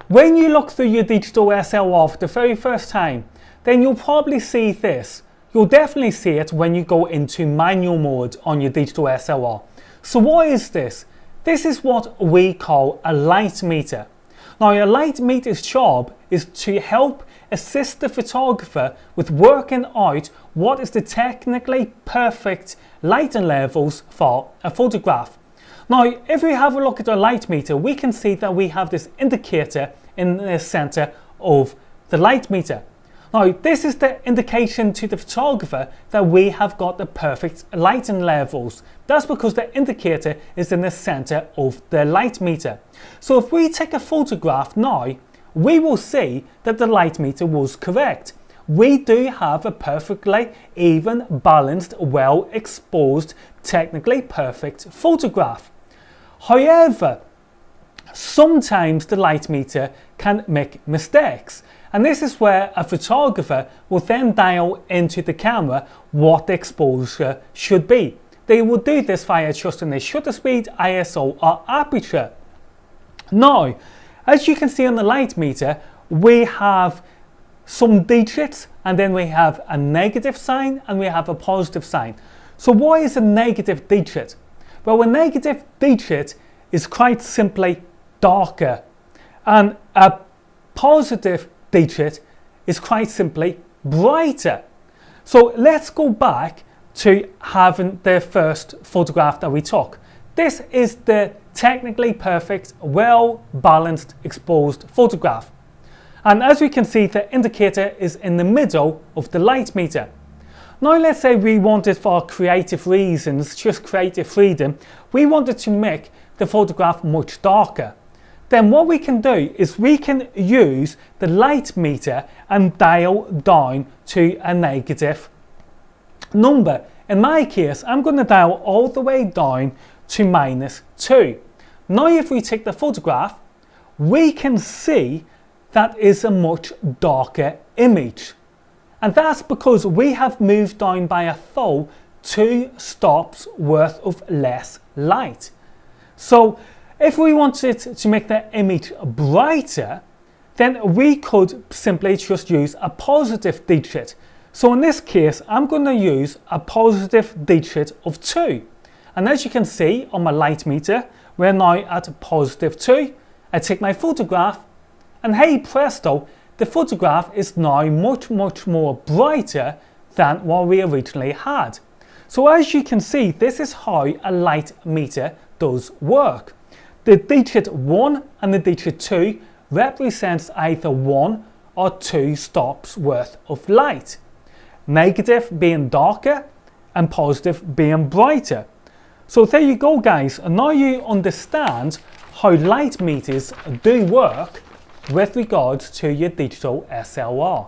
When you look through your digital DSLR for the very first time, then you'll probably see this. You'll definitely see it when you go into manual mode on your digital DSLR. So what is this? This is what we call a light meter. Now, a light meter's job is to help assist the photographer with working out what is the technically perfect lighting levels for a photograph. Now, if we have a look at our light meter, we can see that we have this indicator in the center of the light meter. Now, this is the indication to the photographer that we have got the perfect lighting levels. That's because the indicator is in the center of the light meter. So if we take a photograph now, we will see that the light meter was correct. We do have a perfectly even, balanced, well exposed, technically perfect photograph. However, sometimes the light meter can make mistakes. And this is where a photographer will then dial into the camera what the exposure should be. They will do this via adjusting the shutter speed, ISO or aperture. Now, as you can see on the light meter, we have some digits and then we have a negative sign and we have a positive sign. So what is a negative digit? Well, a negative digit is quite simply darker, and a positive digit is quite simply brighter. So let's go back to having the first photograph that we took. This is the technically perfect, well balanced, exposed photograph. And as we can see, the indicator is in the middle of the light meter. Now let's say we wanted, for creative reasons, just creative freedom, we wanted to make the photograph much darker. Then what we can do is we can use the light meter and dial down to a negative number. In my case, I'm going to dial all the way down to -2. Now if we take the photograph, we can see that is a much darker image. And that's because we have moved down by a full 2 stops worth of less light. So if we wanted to make the image brighter, then we could simply just use a positive digit. So in this case, I'm going to use a positive digit of 2. And as you can see on my light meter, we're now at +2. I take my photograph and hey presto, the photograph is now much more brighter than what we originally had. So as you can see, this is how a light meter does work. The digit 1 and the digit 2 represents either 1 or 2 stops worth of light. Negative being darker and positive being brighter. So there you go guys, and now you understand how light meters do work with regards to your digital DSLR.